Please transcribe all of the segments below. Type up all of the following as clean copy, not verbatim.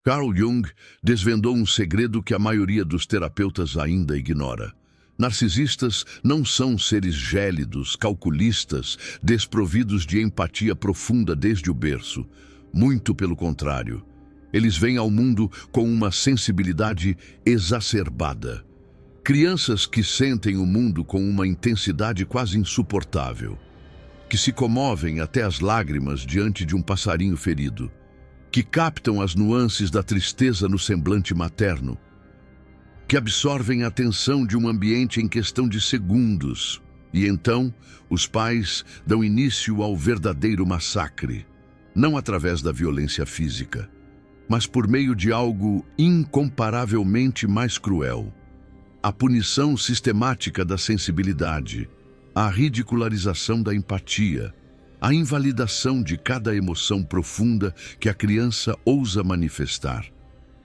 Carl Jung desvendou um segredo que a maioria dos terapeutas ainda ignora. Narcisistas não são seres gélidos, calculistas, desprovidos de empatia profunda desde o berço. Muito pelo contrário. Eles vêm ao mundo com uma sensibilidade exacerbada. Crianças que sentem o mundo com uma intensidade quase insuportável. Que se comovem até as lágrimas diante de um passarinho ferido. Que captam as nuances da tristeza no semblante materno. Que absorvem a tensão de um ambiente em questão de segundos. E então, os pais dão início ao verdadeiro massacre. Não através da violência física, mas por meio de algo incomparavelmente mais cruel. A punição sistemática da sensibilidade, a ridicularização da empatia, a invalidação de cada emoção profunda que a criança ousa manifestar.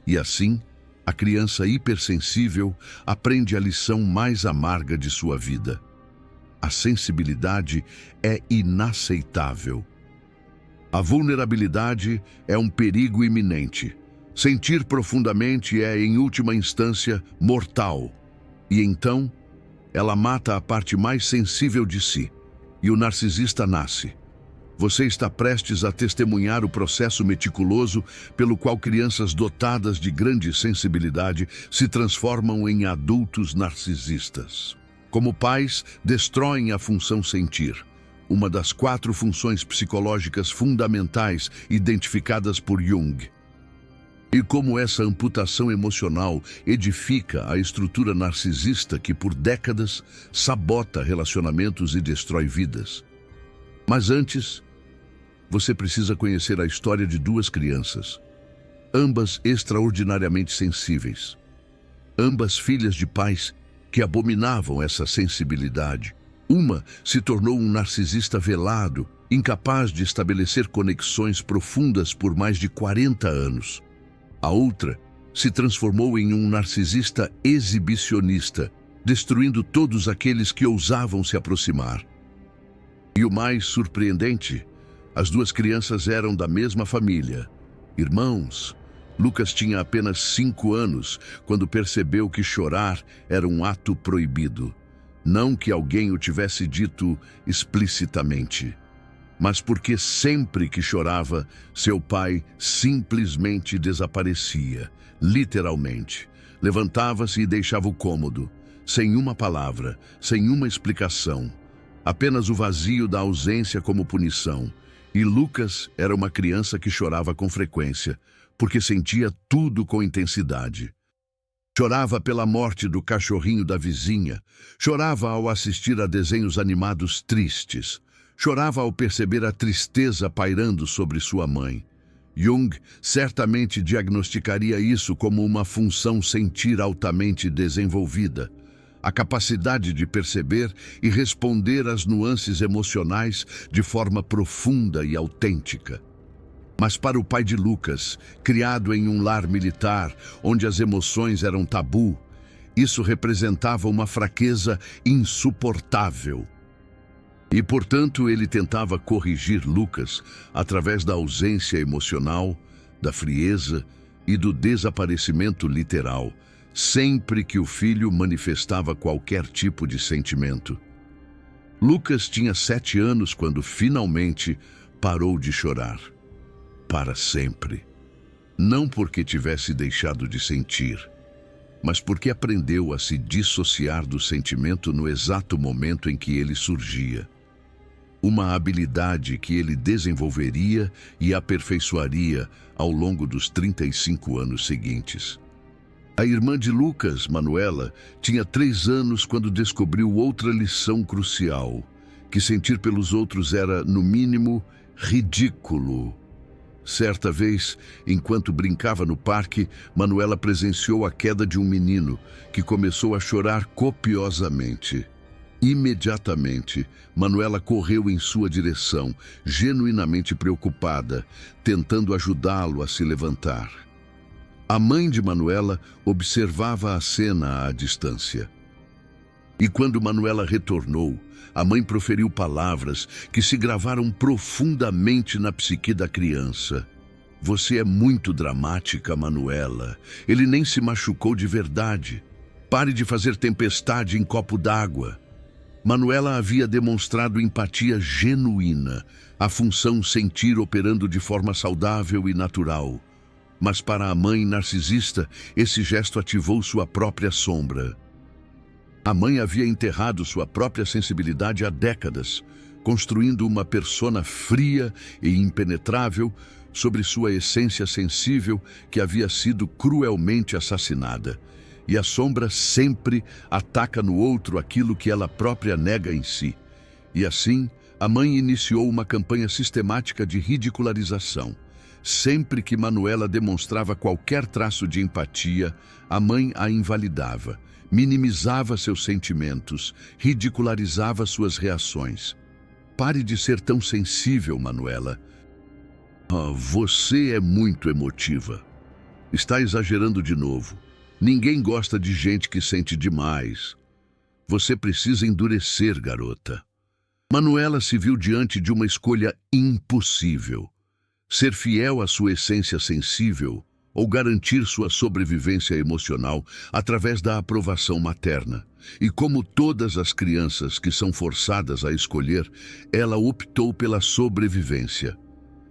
E assim, a criança hipersensível aprende a lição mais amarga de sua vida. A sensibilidade é inaceitável. A vulnerabilidade é um perigo iminente. Sentir profundamente é, em última instância, mortal. E então, ela mata a parte mais sensível de si. E o narcisista nasce. Você está prestes a testemunhar o processo meticuloso pelo qual crianças dotadas de grande sensibilidade se transformam em adultos narcisistas. Como pais, destroem a função sentir. Uma das 4 funções psicológicas fundamentais identificadas por Jung. E como essa amputação emocional edifica a estrutura narcisista que por décadas sabota relacionamentos e destrói vidas. Mas antes, você precisa conhecer a história de 2 crianças, ambas extraordinariamente sensíveis, ambas filhas de pais que abominavam essa sensibilidade. Uma se tornou um narcisista velado, incapaz de estabelecer conexões profundas por mais de 40 anos. A outra se transformou em um narcisista exibicionista, destruindo todos aqueles que ousavam se aproximar. E o mais surpreendente, as 2 crianças eram da mesma família, irmãos. Lucas tinha apenas 5 anos quando percebeu que chorar era um ato proibido. Não que alguém o tivesse dito explicitamente, mas porque sempre que chorava, seu pai simplesmente desaparecia, literalmente. Levantava-se e deixava o cômodo, sem uma palavra, sem uma explicação. Apenas o vazio da ausência como punição. E Lucas era uma criança que chorava com frequência, porque sentia tudo com intensidade. Chorava pela morte do cachorrinho da vizinha, chorava ao assistir a desenhos animados tristes, chorava ao perceber a tristeza pairando sobre sua mãe. Jung certamente diagnosticaria isso como uma função sentir altamente desenvolvida, a capacidade de perceber e responder às nuances emocionais de forma profunda e autêntica. Mas para o pai de Lucas, criado em um lar militar, onde as emoções eram tabu, isso representava uma fraqueza insuportável. E, portanto, ele tentava corrigir Lucas através da ausência emocional, da frieza e do desaparecimento literal, sempre que o filho manifestava qualquer tipo de sentimento. Lucas tinha 7 anos quando finalmente parou de chorar. Para sempre. Não porque tivesse deixado de sentir, mas porque aprendeu a se dissociar do sentimento no exato momento em que ele surgia. Uma habilidade que ele desenvolveria e aperfeiçoaria ao longo dos 35 anos seguintes. A irmã de Lucas, Manuela, tinha 3 anos quando descobriu outra lição crucial, que sentir pelos outros era, no mínimo, ridículo. Certa vez, enquanto brincava no parque, Manuela presenciou a queda de um menino, que começou a chorar copiosamente. Imediatamente, Manuela correu em sua direção, genuinamente preocupada, tentando ajudá-lo a se levantar. A mãe de Manuela observava a cena à distância. E quando Manuela retornou, a mãe proferiu palavras que se gravaram profundamente na psique da criança. Você é muito dramática, Manuela. Ele nem se machucou de verdade. Pare de fazer tempestade em copo d'água. Manuela havia demonstrado empatia genuína, a função sentir operando de forma saudável e natural. Mas para a mãe narcisista, esse gesto ativou sua própria sombra. A mãe havia enterrado sua própria sensibilidade há décadas, construindo uma persona fria e impenetrável sobre sua essência sensível que havia sido cruelmente assassinada. E a sombra sempre ataca no outro aquilo que ela própria nega em si. E assim, a mãe iniciou uma campanha sistemática de ridicularização. Sempre que Manuela demonstrava qualquer traço de empatia, a mãe a invalidava, minimizava seus sentimentos, ridicularizava suas reações. Pare de ser tão sensível, Manuela. Você é muito emotiva. Está exagerando de novo. Ninguém gosta de gente que sente demais. Você precisa endurecer, garota. Manuela se viu diante de uma escolha impossível. Ser fiel à sua essência sensível ou garantir sua sobrevivência emocional através da aprovação materna. E como todas as crianças que são forçadas a escolher, ela optou pela sobrevivência.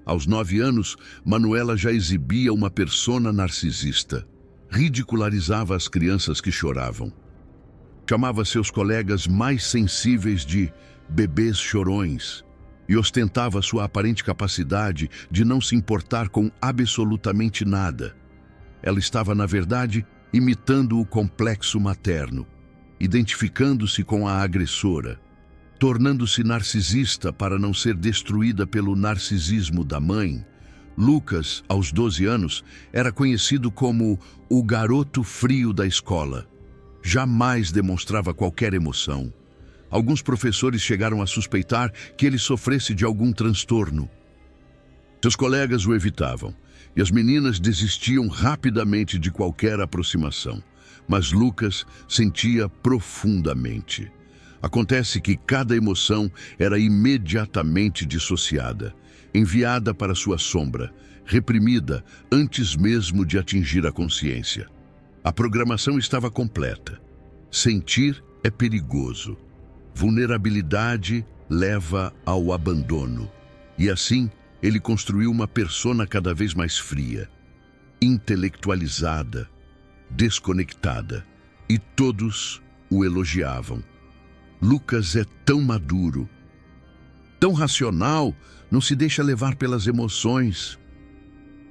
Aos 9 anos, Manuela já exibia uma persona narcisista. Ridicularizava as crianças que choravam. Chamava seus colegas mais sensíveis de bebês chorões e ostentava sua aparente capacidade de não se importar com absolutamente nada. Ela estava, na verdade, imitando o complexo materno, identificando-se com a agressora, tornando-se narcisista para não ser destruída pelo narcisismo da mãe. Lucas, aos 12 anos, era conhecido como o garoto frio da escola. Jamais demonstrava qualquer emoção. Alguns professores chegaram a suspeitar que ele sofresse de algum transtorno. Seus colegas o evitavam, e as meninas desistiam rapidamente de qualquer aproximação. Mas Lucas sentia profundamente. Acontece que cada emoção era imediatamente dissociada, enviada para sua sombra, reprimida antes mesmo de atingir a consciência. A programação estava completa. Sentir é perigoso. Vulnerabilidade leva ao abandono. E assim, ele construiu uma persona cada vez mais fria, intelectualizada, desconectada. E todos o elogiavam. Lucas é tão maduro, tão racional, não se deixa levar pelas emoções.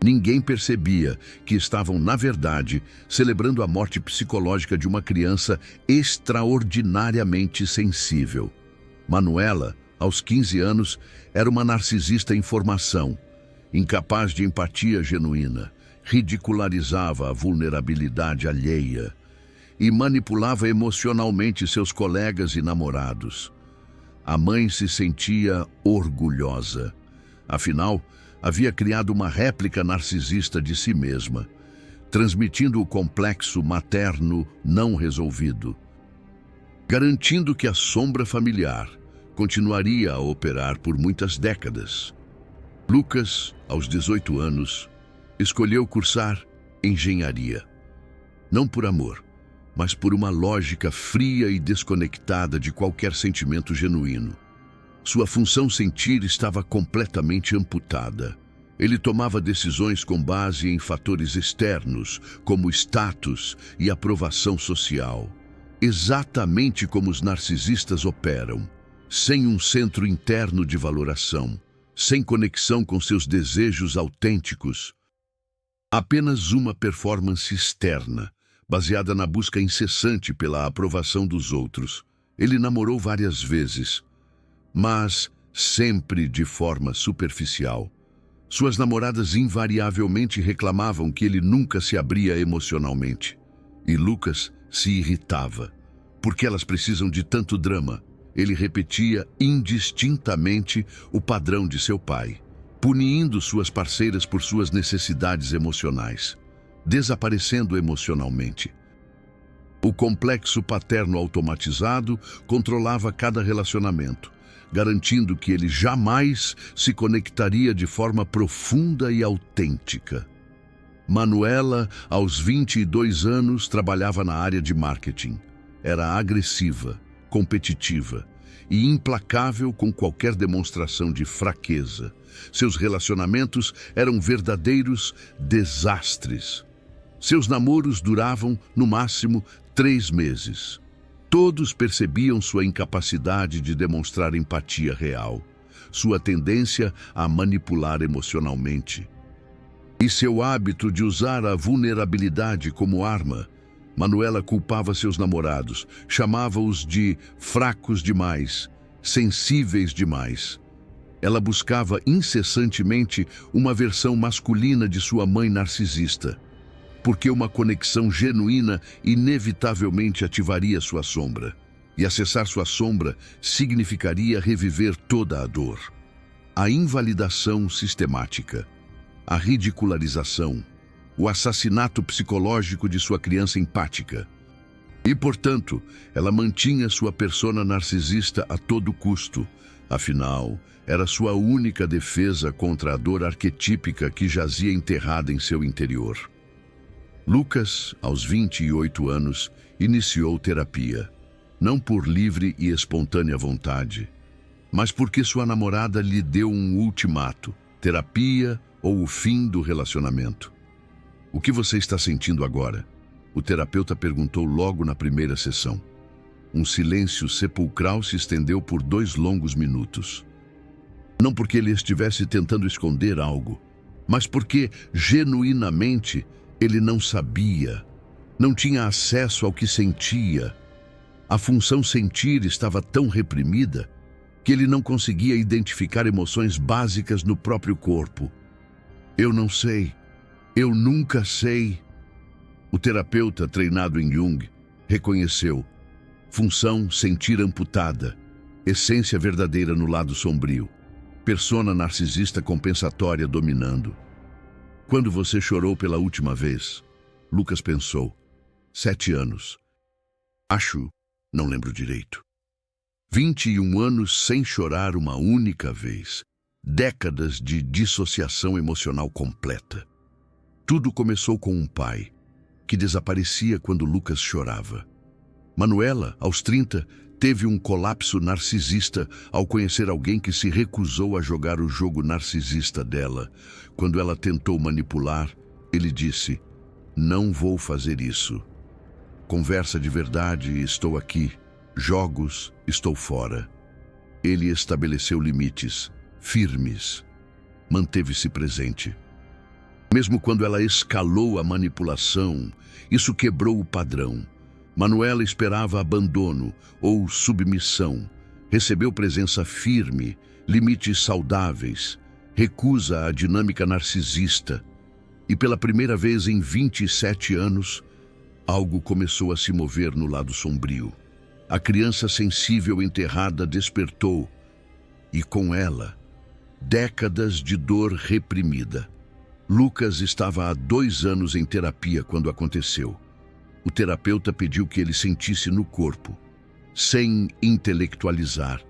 Ninguém percebia que estavam, na verdade, celebrando a morte psicológica de uma criança extraordinariamente sensível. Manuela, aos 15 anos, era uma narcisista em formação, incapaz de empatia genuína, ridicularizava a vulnerabilidade alheia e manipulava emocionalmente seus colegas e namorados. A mãe se sentia orgulhosa. Afinal, havia criado uma réplica narcisista de si mesma, transmitindo o complexo materno não resolvido, garantindo que a sombra familiar continuaria a operar por muitas décadas. Lucas, aos 18 anos, escolheu cursar engenharia. Não por amor, mas por uma lógica fria e desconectada de qualquer sentimento genuíno. Sua função sentir estava completamente amputada. Ele tomava decisões com base em fatores externos, como status e aprovação social. Exatamente como os narcisistas operam, sem um centro interno de valoração, sem conexão com seus desejos autênticos. Apenas uma performance externa, baseada na busca incessante pela aprovação dos outros. Ele namorou várias vezes, mas sempre de forma superficial. Suas namoradas invariavelmente reclamavam que ele nunca se abria emocionalmente. E Lucas se irritava. Porque elas precisam de tanto drama? Ele repetia indistintamente o padrão de seu pai, punindo suas parceiras por suas necessidades emocionais, desaparecendo emocionalmente. O complexo paterno automatizado controlava cada relacionamento, garantindo que ele jamais se conectaria de forma profunda e autêntica. Manuela, aos 22 anos, trabalhava na área de marketing. Era agressiva, competitiva e implacável com qualquer demonstração de fraqueza. Seus relacionamentos eram verdadeiros desastres. Seus namoros duravam, no máximo, 3 meses. Todos percebiam sua incapacidade de demonstrar empatia real, sua tendência a manipular emocionalmente e seu hábito de usar a vulnerabilidade como arma. Manuela culpava seus namorados, chamava-os de fracos demais, sensíveis demais. Ela buscava incessantemente uma versão masculina de sua mãe narcisista, porque uma conexão genuína inevitavelmente ativaria sua sombra, e acessar sua sombra significaria reviver toda a dor. A invalidação sistemática, a ridicularização, o assassinato psicológico de sua criança empática. E, portanto, ela mantinha sua persona narcisista a todo custo. Afinal, era sua única defesa contra a dor arquetípica que jazia enterrada em seu interior. Lucas, aos 28 anos, iniciou terapia, não por livre e espontânea vontade, mas porque sua namorada lhe deu um ultimato: terapia ou o fim do relacionamento. O que você está sentindo agora? O terapeuta perguntou logo na primeira sessão. Um silêncio sepulcral se estendeu por 2 longos minutos. Não porque ele estivesse tentando esconder algo, mas porque, genuinamente, ele não sabia, não tinha acesso ao que sentia. A função sentir estava tão reprimida que ele não conseguia identificar emoções básicas no próprio corpo. Eu não sei. Eu nunca sei. O terapeuta, treinado em Jung, reconheceu: função sentir amputada, essência verdadeira no lado sombrio, persona narcisista compensatória dominando. Quando você chorou pela última vez? Lucas pensou. 7 anos. Acho, não lembro direito. 21 anos sem chorar uma única vez. Décadas de dissociação emocional completa. Tudo começou com um pai que desaparecia quando Lucas chorava. Manuela, aos 30, teve um colapso narcisista ao conhecer alguém que se recusou a jogar o jogo narcisista dela. Quando ela tentou manipular, ele disse: "Não vou fazer isso. Conversa de verdade, estou aqui. Jogos, estou fora." Ele estabeleceu limites firmes. Manteve-se presente. Mesmo quando ela escalou a manipulação, isso quebrou o padrão. Manuela esperava abandono ou submissão. Recebeu presença firme, limites saudáveis, recusa à dinâmica narcisista. E pela primeira vez em 27 anos, algo começou a se mover no lado sombrio. A criança sensível enterrada despertou, e com ela, décadas de dor reprimida. Lucas estava há 2 anos em terapia quando aconteceu. O terapeuta pediu que ele sentisse no corpo, sem intelectualizar.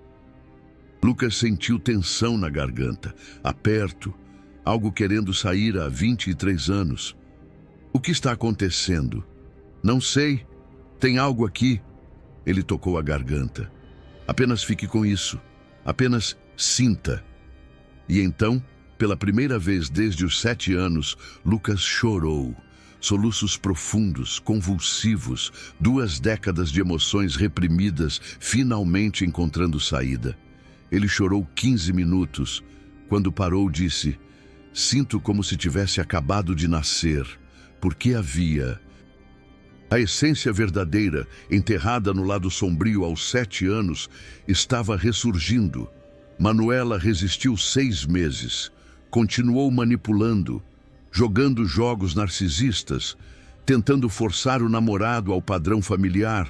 Lucas sentiu tensão na garganta, aperto, algo querendo sair há 23 anos. O que está acontecendo? Não sei. Tem algo aqui. Ele tocou a garganta. Apenas fique com isso. Apenas sinta. E então, pela primeira vez desde os 7 anos, Lucas chorou. Soluços profundos, convulsivos, 2 décadas de emoções reprimidas, finalmente encontrando saída. Ele chorou 15 minutos. Quando parou, disse: "Sinto como se tivesse acabado de nascer, porque havia..." A essência verdadeira, enterrada no lado sombrio aos 7 anos, estava ressurgindo. Manuela resistiu 6 meses. Continuou manipulando, jogando jogos narcisistas, tentando forçar o namorado ao padrão familiar,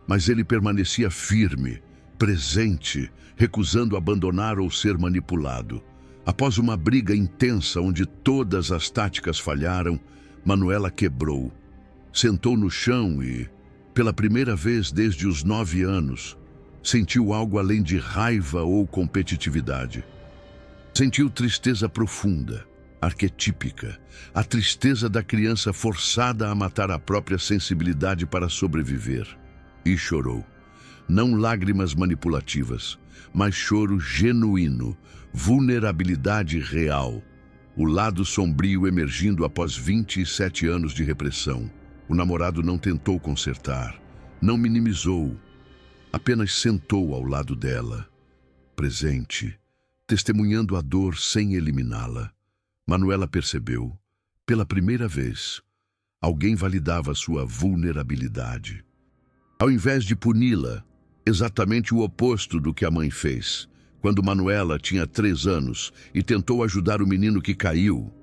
mas ele permanecia firme, presente, recusando abandonar ou ser manipulado. Após uma briga intensa onde todas as táticas falharam, Manuela quebrou. Sentou no chão e, pela primeira vez desde os 9 anos, sentiu algo além de raiva ou competitividade. Sentiu tristeza profunda, arquetípica, a tristeza da criança forçada a matar a própria sensibilidade para sobreviver. E chorou. Não lágrimas manipulativas, mas choro genuíno, vulnerabilidade real. O lado sombrio emergindo após 27 anos de repressão. O namorado não tentou consertar, não minimizou, apenas sentou ao lado dela, presente, testemunhando a dor sem eliminá-la. Manuela percebeu, pela primeira vez, alguém validava sua vulnerabilidade. Ao invés de puni-la, exatamente o oposto do que a mãe fez, quando Manuela tinha 3 anos e tentou ajudar o menino que caiu.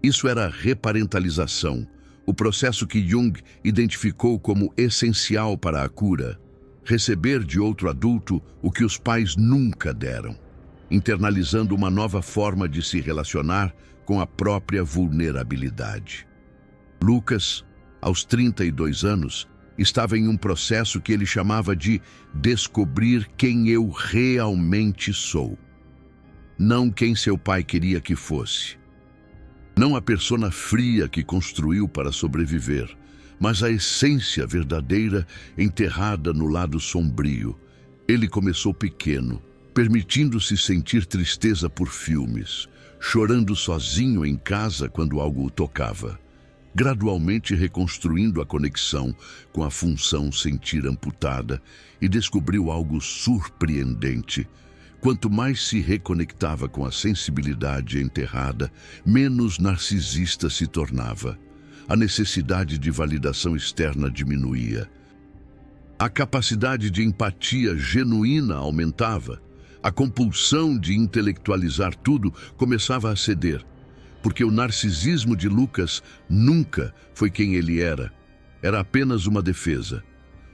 Isso era reparentalização, o processo que Jung identificou como essencial para a cura. Receber de outro adulto o que os pais nunca deram, internalizando uma nova forma de se relacionar com a própria vulnerabilidade. Lucas, aos 32 anos, estava em um processo que ele chamava de descobrir quem eu realmente sou. Não quem seu pai queria que fosse. Não a persona fria que construiu para sobreviver, mas a essência verdadeira enterrada no lado sombrio. Ele começou pequeno, permitindo-se sentir tristeza por filmes, chorando sozinho em casa quando algo o tocava, gradualmente reconstruindo a conexão com a função sentir amputada, e descobriu algo surpreendente. Quanto mais se reconectava com a sensibilidade enterrada, menos narcisista se tornava. A necessidade de validação externa diminuía. A capacidade de empatia genuína aumentava. A compulsão de intelectualizar tudo começava a ceder, porque o narcisismo de Lucas nunca foi quem ele era. Era apenas uma defesa.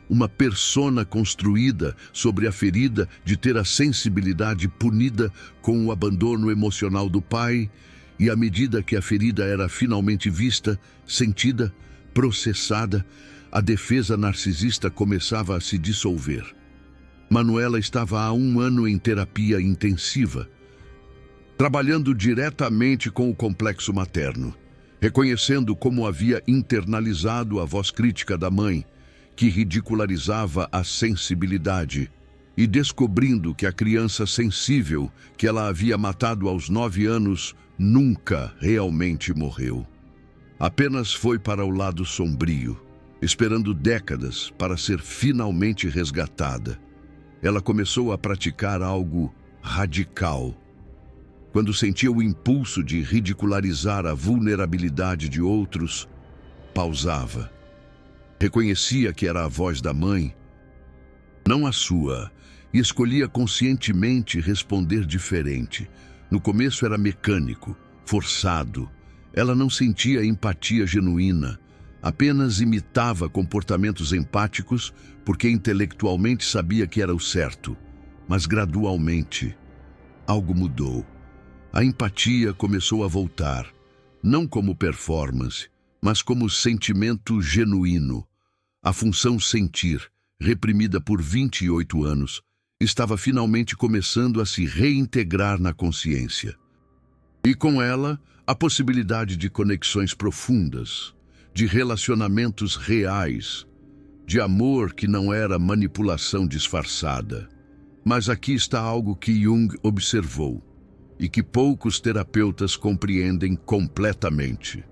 Uma persona construída sobre a ferida de ter a sensibilidade punida com o abandono emocional do pai, e à medida que a ferida era finalmente vista, sentida, processada, a defesa narcisista começava a se dissolver. Manuela estava há 1 ano em terapia intensiva, trabalhando diretamente com o complexo materno, reconhecendo como havia internalizado a voz crítica da mãe, que ridicularizava a sensibilidade, e descobrindo que a criança sensível que ela havia matado aos 9 anos nunca realmente morreu. Apenas foi para o lado sombrio, esperando décadas para ser finalmente resgatada. Ela começou a praticar algo radical. Quando sentia o impulso de ridicularizar a vulnerabilidade de outros, pausava. Reconhecia que era a voz da mãe, não a sua, e escolhia conscientemente responder diferente. No começo era mecânico, forçado. Ela não sentia empatia genuína, apenas imitava comportamentos empáticos porque intelectualmente sabia que era o certo. Mas gradualmente, algo mudou. A empatia começou a voltar, não como performance, mas como sentimento genuíno. A função sentir, reprimida por 28 anos, estava finalmente começando a se reintegrar na consciência. E com ela, a possibilidade de conexões profundas, de relacionamentos reais, de amor que não era manipulação disfarçada. Mas aqui está algo que Jung observou e que poucos terapeutas compreendem completamente.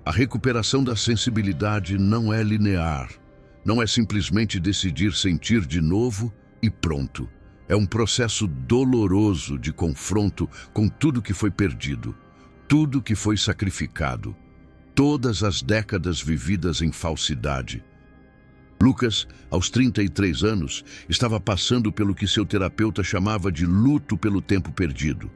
A recuperação da sensibilidade não é linear, não é simplesmente decidir sentir de novo e pronto. É um processo doloroso de confronto com tudo que foi perdido, tudo que foi sacrificado, todas as décadas vividas em falsidade. Lucas, aos 33 anos, estava passando pelo que seu terapeuta chamava de luto pelo tempo perdido,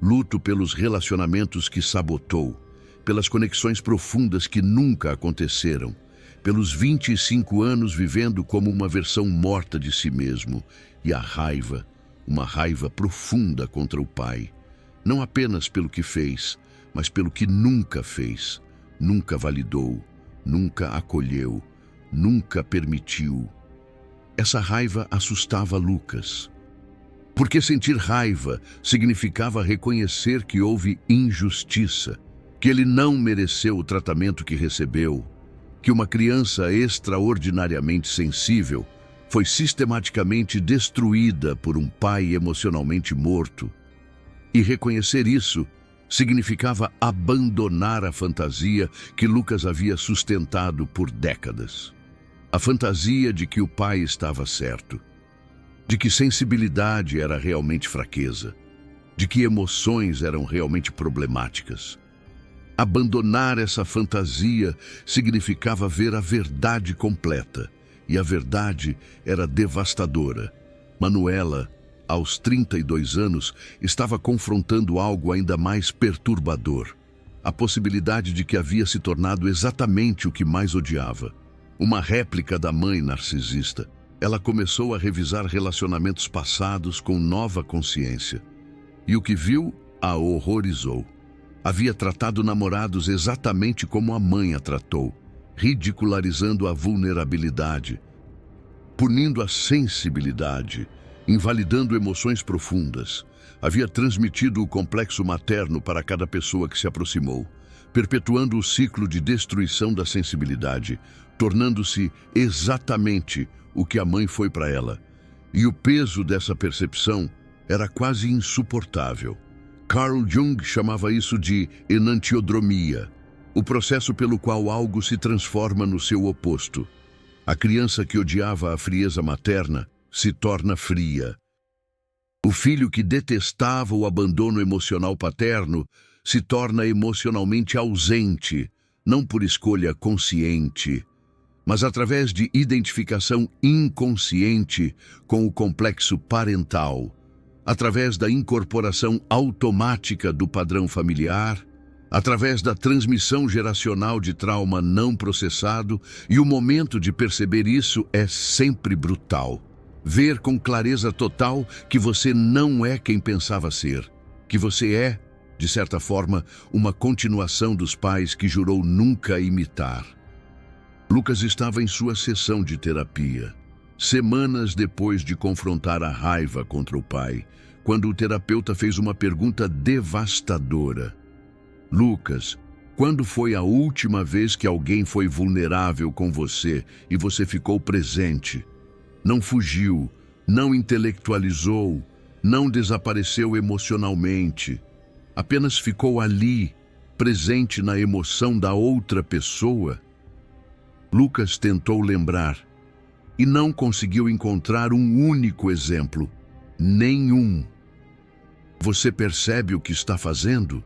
luto pelos relacionamentos que sabotou, pelas conexões profundas que nunca aconteceram, pelos 25 anos vivendo como uma versão morta de si mesmo, e a raiva, uma raiva profunda contra o pai, não apenas pelo que fez, mas pelo que nunca fez, nunca validou, nunca acolheu, nunca permitiu. essa raiva assustava Lucas. Porque sentir raiva significava reconhecer que houve injustiça, que ele não mereceu o tratamento que recebeu, que uma criança extraordinariamente sensível foi sistematicamente destruída por um pai emocionalmente morto. E reconhecer isso significava abandonar a fantasia que Lucas havia sustentado por décadas. A fantasia de que o pai estava certo, de que sensibilidade era realmente fraqueza, de que emoções eram realmente problemáticas. Abandonar essa fantasia significava ver a verdade completa, e a verdade era devastadora. Manuela, aos 32 anos, estava confrontando algo ainda mais perturbador. A possibilidade de que havia se tornado exatamente o que mais odiava. Uma réplica da mãe narcisista. Ela começou a revisar relacionamentos passados com nova consciência. E o que viu a horrorizou. Havia tratado namorados exatamente como a mãe a tratou, ridicularizando a vulnerabilidade, punindo a sensibilidade, invalidando emoções profundas. Havia transmitido o complexo materno para cada pessoa que se aproximou, perpetuando o ciclo de destruição da sensibilidade, tornando-se exatamente o que a mãe foi para ela. E o peso dessa percepção era quase insuportável. Carl Jung chamava isso de enantiodromia, o processo pelo qual algo se transforma no seu oposto. A criança que odiava a frieza materna se torna fria. O filho que detestava o abandono emocional paterno se torna emocionalmente ausente, não por escolha consciente, mas através de identificação inconsciente com o complexo parental, através da incorporação automática do padrão familiar, através da transmissão geracional de trauma não processado, e o momento de perceber isso é sempre brutal. Ver com clareza total que você não é quem pensava ser, que você é, de certa forma, uma continuação dos pais que jurou nunca imitar. Lucas estava em sua sessão de terapia, semanas depois de confrontar a raiva contra o pai, quando o terapeuta fez uma pergunta devastadora. Lucas, quando foi a última vez que alguém foi vulnerável com você e você ficou presente? Não fugiu, não intelectualizou, não desapareceu emocionalmente. Apenas ficou ali, presente na emoção da outra pessoa. Lucas tentou lembrar e não conseguiu encontrar um único exemplo. Nenhum. Você percebe o que está fazendo?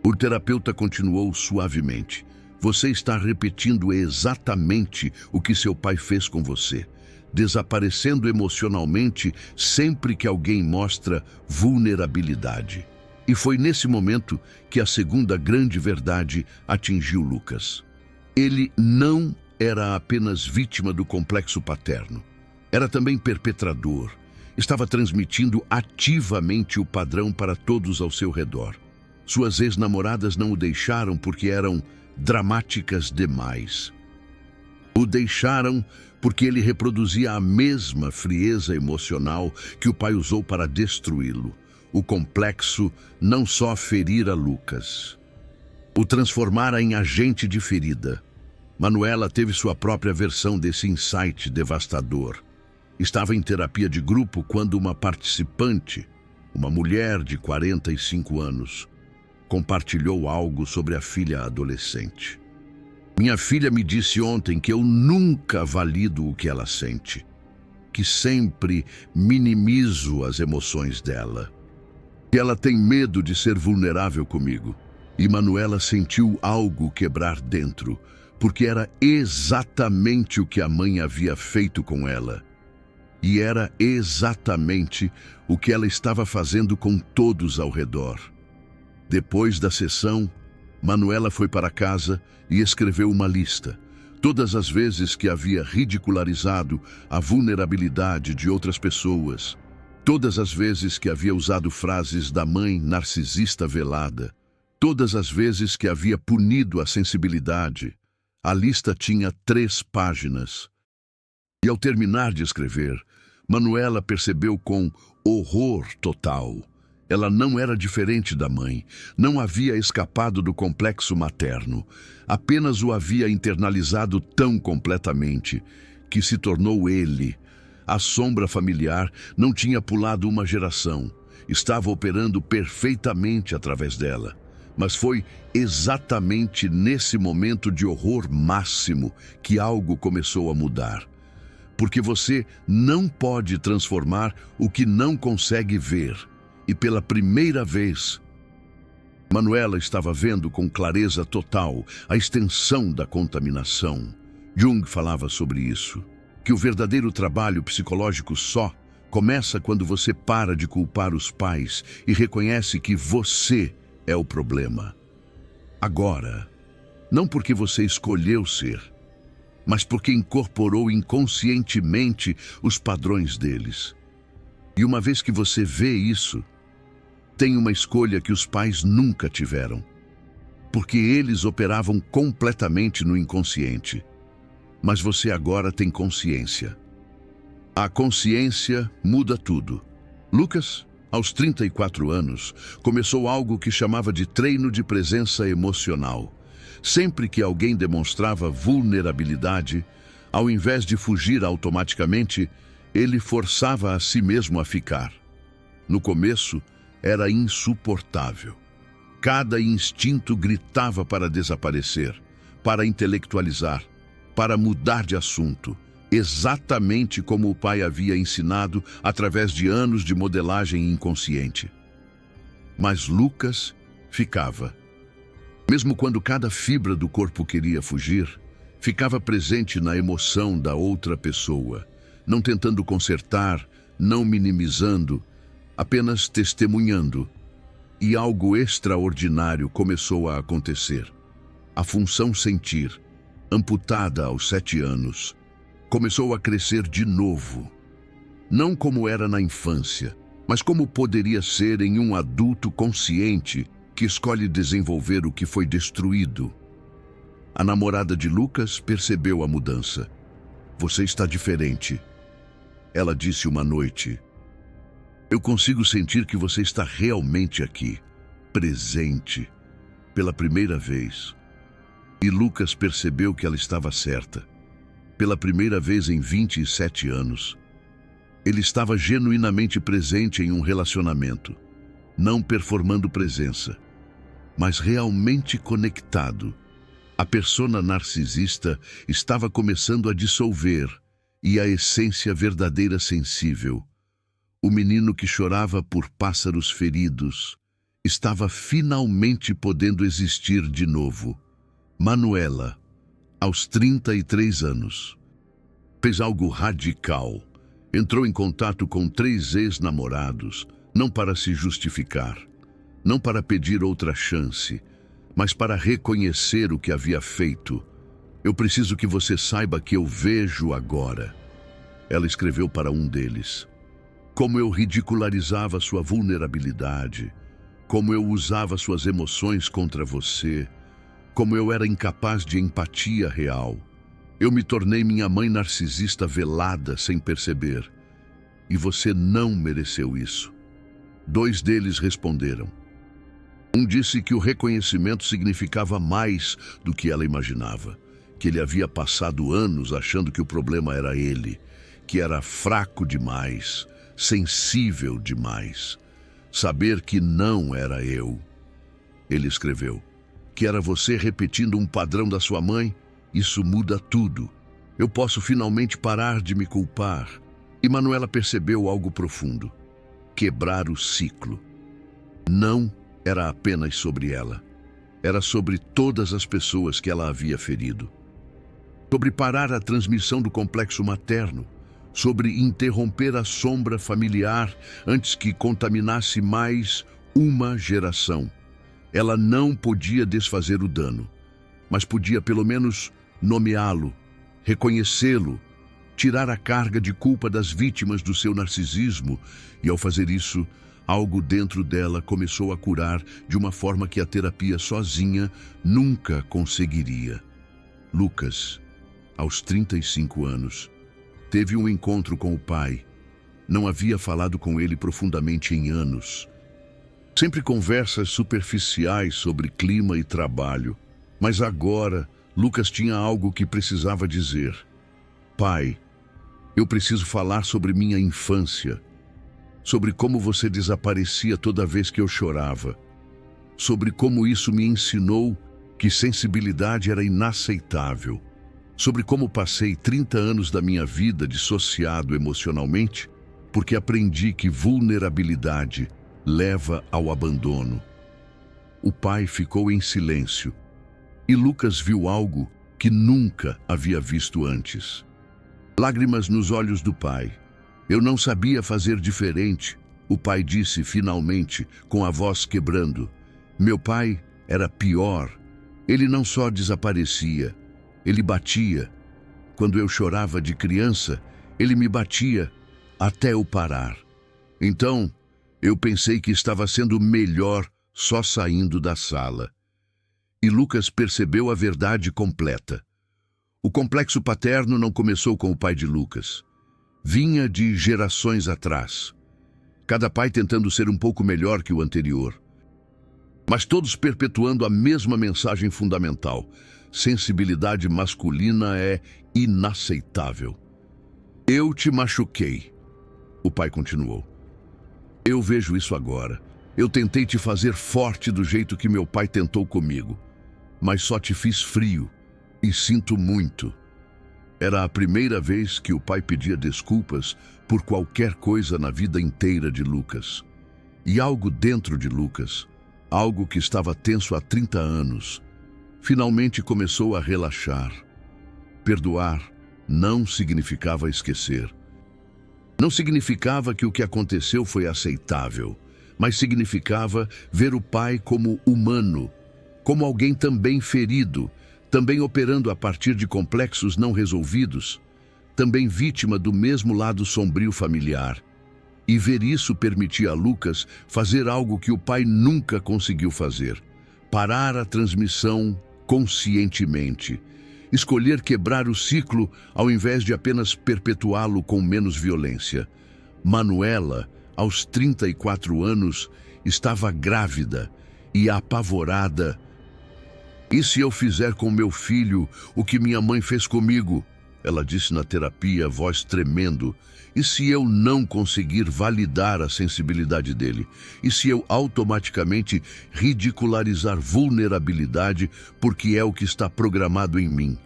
O terapeuta continuou suavemente. Você está repetindo exatamente o que seu pai fez com você, desaparecendo emocionalmente sempre que alguém mostra vulnerabilidade. E foi nesse momento que a segunda grande verdade atingiu Lucas. Ele não era apenas vítima do complexo paterno. Era também perpetrador. Estava transmitindo ativamente o padrão para todos ao seu redor. Suas ex-namoradas não o deixaram porque eram dramáticas demais. O deixaram porque ele reproduzia a mesma frieza emocional que o pai usou para destruí-lo. O complexo não só ferira Lucas, o transformara em agente de ferida. Manuela teve sua própria versão desse insight devastador. Estava em terapia de grupo quando uma participante, uma mulher de 45 anos, compartilhou algo sobre a filha adolescente. Minha filha me disse ontem que eu nunca valido o que ela sente, que sempre minimizo as emoções dela, que ela tem medo de ser vulnerável comigo. E Manuela sentiu algo quebrar dentro, porque era exatamente o que a mãe havia feito com ela. E era exatamente o que ela estava fazendo com todos ao redor. Depois da sessão, Manuela foi para casa e escreveu uma lista. Todas as vezes que havia ridicularizado a vulnerabilidade de outras pessoas, todas as vezes que havia usado frases da mãe narcisista velada, todas as vezes que havia punido a sensibilidade. A lista tinha 3 páginas. E ao terminar de escrever, Manuela percebeu com horror total. Ela não era diferente da mãe, não havia escapado do complexo materno, apenas o havia internalizado tão completamente que se tornou ele. A sombra familiar não tinha pulado uma geração, estava operando perfeitamente através dela. Mas foi exatamente nesse momento de horror máximo que algo começou a mudar. Porque você não pode transformar o que não consegue ver. E pela primeira vez, Manuela estava vendo com clareza total a extensão da contaminação. Jung falava sobre isso, que o verdadeiro trabalho psicológico só começa quando você para de culpar os pais e reconhece que você é o problema. Agora, não porque você escolheu ser, mas porque incorporou inconscientemente os padrões deles. E uma vez que você vê isso, tem uma escolha que os pais nunca tiveram, porque eles operavam completamente no inconsciente. Mas você agora tem consciência. A consciência muda tudo. Lucas, aos 34 anos, começou algo que chamava de treino de presença emocional. Sempre que alguém demonstrava vulnerabilidade, ao invés de fugir automaticamente, ele forçava a si mesmo a ficar. No começo, era insuportável. Cada instinto gritava para desaparecer, para intelectualizar, para mudar de assunto, exatamente como o pai havia ensinado através de anos de modelagem inconsciente. Mas Lucas ficava. Mesmo quando cada fibra do corpo queria fugir, ficava presente na emoção da outra pessoa, não tentando consertar, não minimizando, apenas testemunhando. E algo extraordinário começou a acontecer. A função sentir, amputada aos 7 anos, começou a crescer de novo. Não como era na infância, mas como poderia ser em um adulto consciente que escolhe desenvolver o que foi destruído. A namorada de Lucas percebeu a mudança. Você está diferente, ela disse uma noite. Eu consigo sentir que você está realmente aqui, presente, pela primeira vez. E Lucas percebeu que ela estava certa. Pela primeira vez em 27 anos, ele estava genuinamente presente em um relacionamento, não performando presença, mas realmente conectado. A persona narcisista estava começando a dissolver e a essência verdadeira sensível. O menino que chorava por pássaros feridos estava finalmente podendo existir de novo. Manuela, aos 33 anos, fez algo radical. Entrou em contato com 3 ex-namorados, não para se justificar, não para pedir outra chance, mas para reconhecer o que havia feito. Eu preciso que você saiba que eu vejo agora. Ela escreveu para um deles. Como eu ridicularizava sua vulnerabilidade, como eu usava suas emoções contra você, como eu era incapaz de empatia real. Eu me tornei minha mãe narcisista velada sem perceber. E você não mereceu isso. 2 deles responderam. Um disse que o reconhecimento significava mais do que ela imaginava, que ele havia passado anos achando que o problema era ele, que era fraco demais, sensível demais. Saber que não era eu. Ele escreveu que era você repetindo um padrão da sua mãe. Isso muda tudo. Eu posso finalmente parar de me culpar. E Manuela percebeu algo profundo. Quebrar o ciclo. Não era apenas sobre ela. Era sobre todas as pessoas que ela havia ferido. Sobre parar a transmissão do complexo materno. Sobre interromper a sombra familiar antes que contaminasse mais uma geração. Ela não podia desfazer o dano, mas podia pelo menos nomeá-lo, reconhecê-lo, tirar a carga de culpa das vítimas do seu narcisismo, e ao fazer isso, algo dentro dela começou a curar de uma forma que a terapia sozinha nunca conseguiria. Lucas, aos 35 anos, Teve um encontro com o pai. Não havia falado com ele profundamente em anos. Sempre conversas superficiais sobre clima e trabalho. Mas agora, Lucas tinha algo que precisava dizer. Pai, eu preciso falar sobre minha infância. Sobre como você desaparecia toda vez que eu chorava. Sobre como isso me ensinou que sensibilidade era inaceitável. Sobre como passei 30 anos da minha vida dissociado emocionalmente, porque aprendi que vulnerabilidade leva ao abandono. O pai ficou em silêncio, e Lucas viu algo que nunca havia visto antes. Lágrimas nos olhos do pai. Eu não sabia fazer diferente, o pai disse finalmente, com a voz quebrando. Meu pai era pior. Ele não só desaparecia, ele batia. Quando eu chorava de criança, ele me batia até eu parar. Então, eu pensei que estava sendo melhor só saindo da sala. E Lucas percebeu a verdade completa. O complexo paterno não começou com o pai de Lucas. Vinha de gerações atrás. Cada pai tentando ser um pouco melhor que o anterior. Mas todos perpetuando a mesma mensagem fundamental. Sensibilidade masculina é inaceitável. Eu te machuquei, o pai continuou. Eu vejo isso agora. Eu tentei te fazer forte do jeito que meu pai tentou comigo, mas só te fiz frio e sinto muito. Era a primeira vez que o pai pedia desculpas por qualquer coisa na vida inteira de Lucas. E algo dentro de Lucas, algo que estava tenso há 30 anos, finalmente começou a relaxar. Perdoar não significava esquecer. Não significava que o que aconteceu foi aceitável, mas significava ver o pai como humano, como alguém também ferido, também operando a partir de complexos não resolvidos, também vítima do mesmo lado sombrio familiar. E ver isso permitia a Lucas fazer algo que o pai nunca conseguiu fazer: parar a transmissão conscientemente. Escolher quebrar o ciclo ao invés de apenas perpetuá-lo com menos violência. Manuela, aos 34 anos, estava grávida e apavorada. E se eu fizer com meu filho o que minha mãe fez comigo? Ela disse na terapia, voz tremendo. E se eu não conseguir validar a sensibilidade dele? E se eu automaticamente ridicularizar vulnerabilidade porque é o que está programado em mim?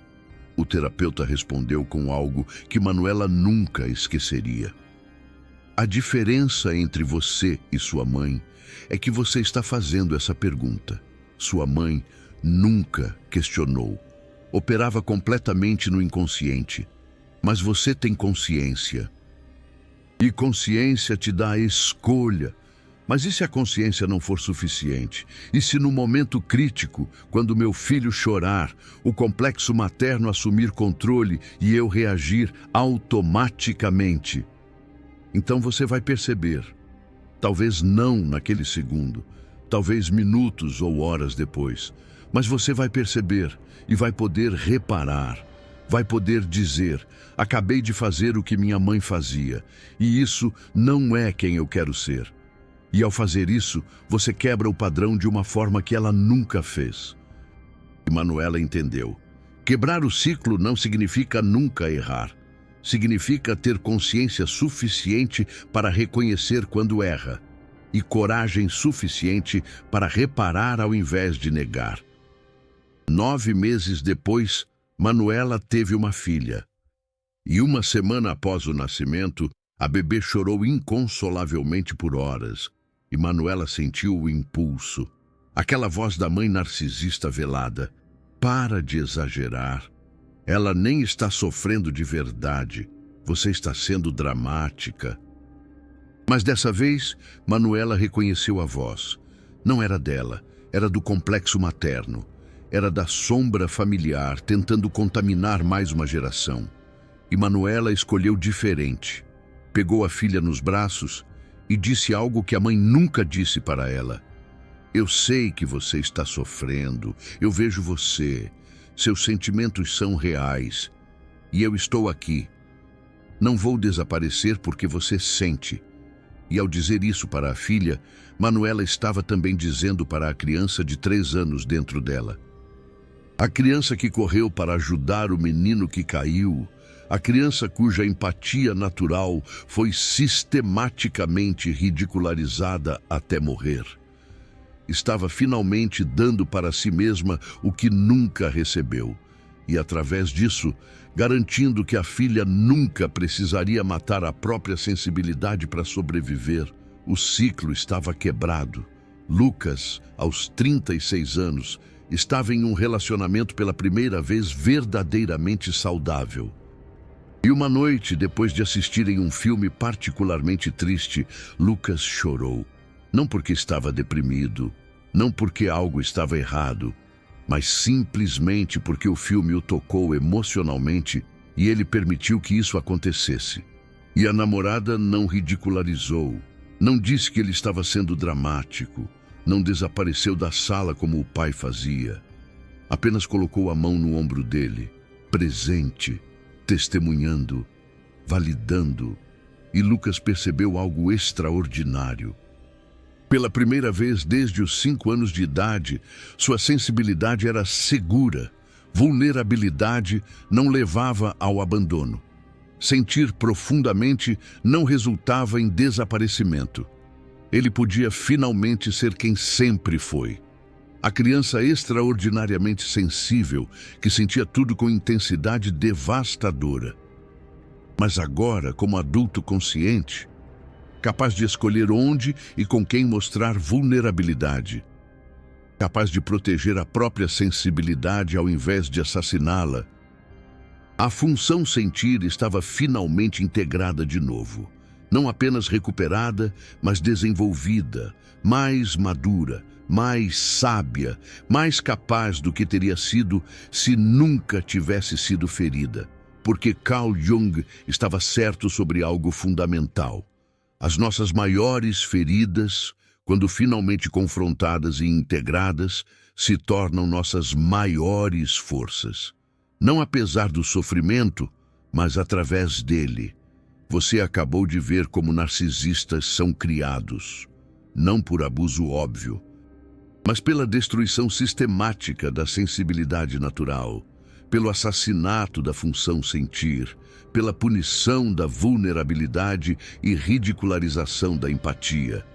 O terapeuta respondeu com algo que Manuela nunca esqueceria. A diferença entre você e sua mãe é que você está fazendo essa pergunta. Sua mãe nunca questionou. Operava completamente no inconsciente. Mas você tem consciência. E consciência te dá a escolha. Mas e se a consciência não for suficiente? E se no momento crítico, quando meu filho chorar, o complexo materno assumir controle e eu reagir automaticamente? Então você vai perceber. Talvez não naquele segundo, talvez minutos ou horas depois. Mas você vai perceber e vai poder reparar. Vai poder dizer, acabei de fazer o que minha mãe fazia, e isso não é quem eu quero ser. E ao fazer isso, você quebra o padrão de uma forma que ela nunca fez. E Manuela entendeu. Quebrar o ciclo não significa nunca errar. Significa ter consciência suficiente para reconhecer quando erra, e coragem suficiente para reparar ao invés de negar. 9 meses depois, Manuela teve uma filha. E uma semana após o nascimento, a bebê chorou inconsolavelmente por horas. E Manuela sentiu o impulso. Aquela voz da mãe narcisista velada. Para de exagerar. Ela nem está sofrendo de verdade. Você está sendo dramática. Mas dessa vez, Manuela reconheceu a voz. Não era dela, era do complexo materno. Era da sombra familiar, tentando contaminar mais uma geração. E Manuela escolheu diferente. Pegou a filha nos braços e disse algo que a mãe nunca disse para ela. Eu sei que você está sofrendo, eu vejo você, seus sentimentos são reais, e eu estou aqui. Não vou desaparecer porque você sente. E ao dizer isso para a filha, Manuela estava também dizendo para a criança de 3 anos dentro dela. A criança que correu para ajudar o menino que caiu, a criança cuja empatia natural foi sistematicamente ridicularizada até morrer. Estava finalmente dando para si mesma o que nunca recebeu, e através disso, garantindo que a filha nunca precisaria matar a própria sensibilidade para sobreviver. O ciclo estava quebrado. Lucas, aos 36 anos, estava em um relacionamento pela primeira vez verdadeiramente saudável. E uma noite, depois de assistirem um filme particularmente triste, Lucas chorou. Não porque estava deprimido, não porque algo estava errado, mas simplesmente porque o filme o tocou emocionalmente e ele permitiu que isso acontecesse. E a namorada não ridicularizou, não disse que ele estava sendo dramático, não desapareceu da sala como o pai fazia. Apenas colocou a mão no ombro dele, presente, testemunhando, validando, e Lucas percebeu algo extraordinário. Pela primeira vez desde os 5 anos de idade, sua sensibilidade era segura. Vulnerabilidade não levava ao abandono. Sentir profundamente não resultava em desaparecimento. Ele podia finalmente ser quem sempre foi. A criança extraordinariamente sensível, que sentia tudo com intensidade devastadora. Mas agora, como adulto consciente, capaz de escolher onde e com quem mostrar vulnerabilidade, capaz de proteger a própria sensibilidade ao invés de assassiná-la. A função sentir estava finalmente integrada de novo, não apenas recuperada, mas desenvolvida, mais madura, mais sábia, mais capaz do que teria sido se nunca tivesse sido ferida, porque Carl Jung estava certo sobre algo fundamental. As nossas maiores feridas, quando finalmente confrontadas e integradas, se tornam nossas maiores forças. Não apesar do sofrimento, mas através dele. Você acabou de ver como narcisistas são criados, não por abuso óbvio, mas pela destruição sistemática da sensibilidade natural, pelo assassinato da função sentir, pela punição da vulnerabilidade e ridicularização da empatia.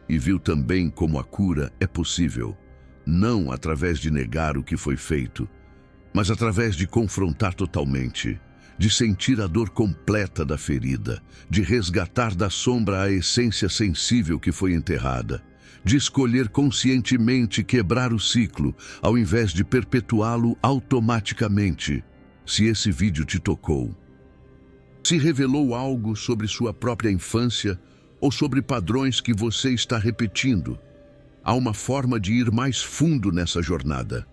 E viu também como a cura é possível, não através de negar o que foi feito, mas através de confrontar totalmente, de sentir a dor completa da ferida, de resgatar da sombra a essência sensível que foi enterrada, de escolher conscientemente quebrar o ciclo, ao invés de perpetuá-lo automaticamente. Se esse vídeo te tocou, se revelou algo sobre sua própria infância ou sobre padrões que você está repetindo, há uma forma de ir mais fundo nessa jornada.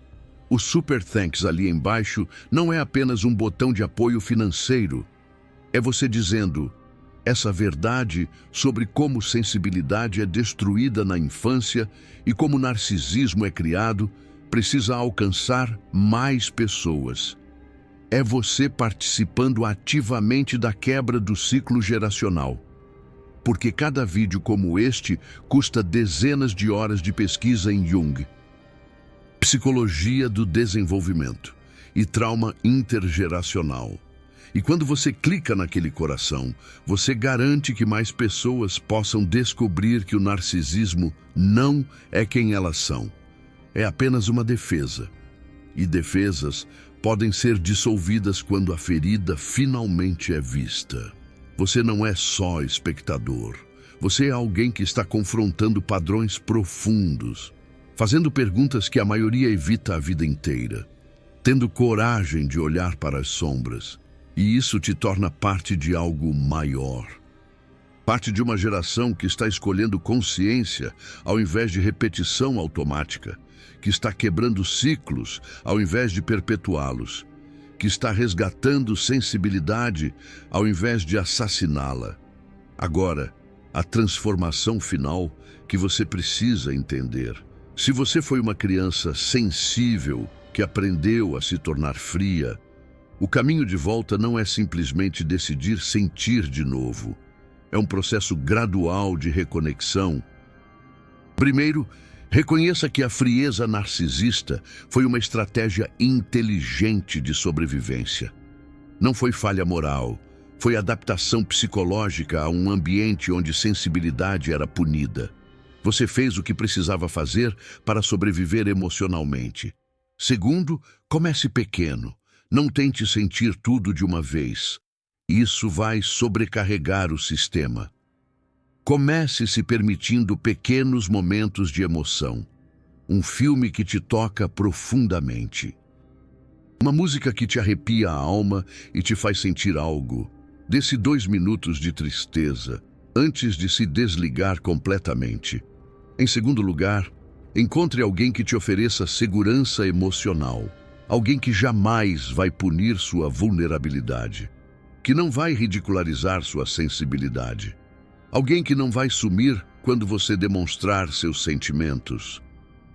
O Super Thanks ali embaixo não é apenas um botão de apoio financeiro. É você dizendo: essa verdade sobre como sensibilidade é destruída na infância e como narcisismo é criado precisa alcançar mais pessoas. É você participando ativamente da quebra do ciclo geracional. Porque cada vídeo como este custa dezenas de horas de pesquisa em Jung, psicologia do desenvolvimento e trauma intergeracional. E quando você clica naquele coração, você garante que mais pessoas possam descobrir que o narcisismo não é quem elas são. É apenas uma defesa. E defesas podem ser dissolvidas quando a ferida finalmente é vista. Você não é só espectador. Você é alguém que está confrontando padrões profundos, fazendo perguntas que a maioria evita a vida inteira, tendo coragem de olhar para as sombras. E isso te torna parte de algo maior. Parte de uma geração que está escolhendo consciência ao invés de repetição automática, que está quebrando ciclos ao invés de perpetuá-los, que está resgatando sensibilidade ao invés de assassiná-la. Agora, a transformação final que você precisa entender. Se você foi uma criança sensível que aprendeu a se tornar fria, O caminho de volta não é simplesmente decidir sentir de novo. É um processo gradual de reconexão. Primeiro, reconheça que a frieza narcisista foi uma estratégia inteligente de sobrevivência. Não foi falha moral, foi adaptação psicológica a um ambiente onde sensibilidade era punida. Você fez o que precisava fazer para sobreviver emocionalmente. Segundo, comece pequeno. Não tente sentir tudo de uma vez. Isso vai sobrecarregar o sistema. Comece se permitindo pequenos momentos de emoção. Um filme que te toca profundamente. Uma música que te arrepia a alma e te faz sentir algo. Dê-se 2 minutos de tristeza, antes de se desligar completamente. Em segundo lugar, encontre alguém que te ofereça segurança emocional. Alguém que jamais vai punir sua vulnerabilidade. Que não vai ridicularizar sua sensibilidade. Alguém que não vai sumir quando você demonstrar seus sentimentos.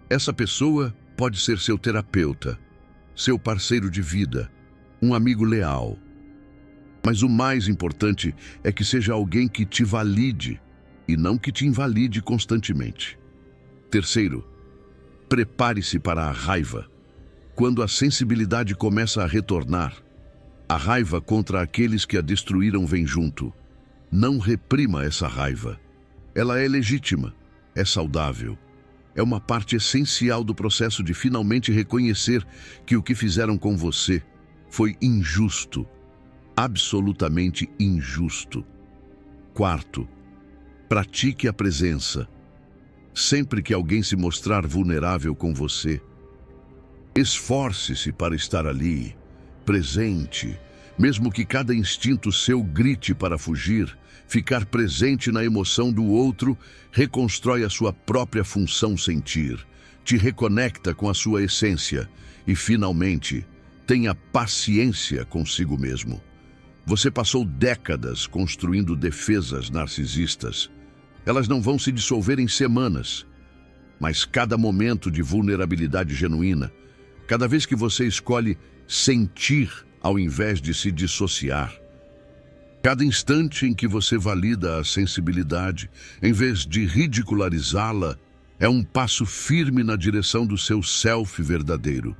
Essa pessoa pode ser seu terapeuta, seu parceiro de vida, um amigo leal. Mas o mais importante é que seja alguém que te valide e não que te invalide constantemente. Terceiro, prepare-se para a raiva. Quando a sensibilidade começa a retornar, a raiva contra aqueles que a destruíram vem junto. Não reprima essa raiva. Ela é legítima, é saudável. É uma parte essencial do processo de finalmente reconhecer que o que fizeram com você foi injusto, absolutamente injusto. Quarto, pratique a presença. Sempre que alguém se mostrar vulnerável com você, esforce-se para estar ali, presente, mesmo que cada instinto seu grite para fugir. Ficar presente na emoção do outro reconstrói a sua própria função sentir, te reconecta com a sua essência e, finalmente, tenha paciência consigo mesmo. Você passou décadas construindo defesas narcisistas. Elas não vão se dissolver em semanas, mas cada momento de vulnerabilidade genuína, cada vez que você escolhe sentir ao invés de se dissociar, cada instante em que você valida a sensibilidade, em vez de ridicularizá-la, é um passo firme na direção do seu self verdadeiro,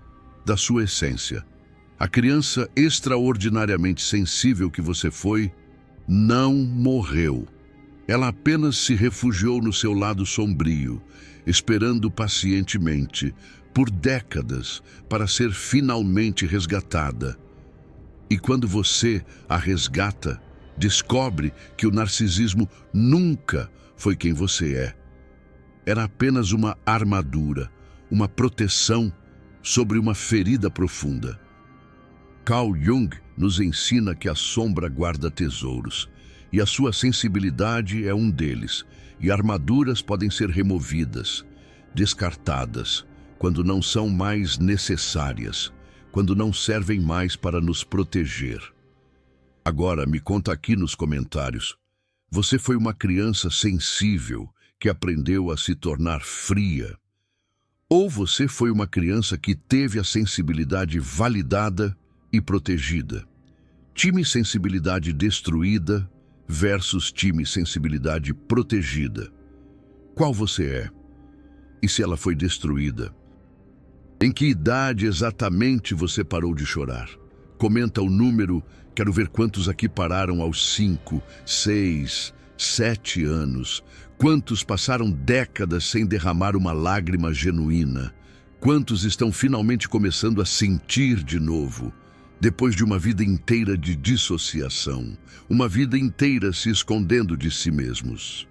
da sua essência. A criança extraordinariamente sensível que você foi, não morreu. Ela apenas se refugiou no seu lado sombrio, esperando pacientemente, por décadas, para ser finalmente resgatada. E quando você a resgata, descobre que o narcisismo nunca foi quem você é. Era apenas uma armadura, uma proteção sobre uma ferida profunda. Carl Jung nos ensina que a sombra guarda tesouros, e a sua sensibilidade é um deles, e armaduras podem ser removidas, descartadas, quando não são mais necessárias, quando não servem mais para nos proteger. Agora, me conta aqui nos comentários. Você foi uma criança sensível que aprendeu a se tornar fria? Ou você foi uma criança que teve a sensibilidade validada e protegida? Time sensibilidade destruída versus time sensibilidade protegida. Qual você é? E se ela foi destruída? Em que idade exatamente você parou de chorar? Comenta o número, quero ver quantos aqui pararam aos 5, 6, 7 anos. Quantos passaram décadas sem derramar uma lágrima genuína? Quantos estão finalmente começando a sentir de novo, depois de uma vida inteira de dissociação, uma vida inteira se escondendo de si mesmos?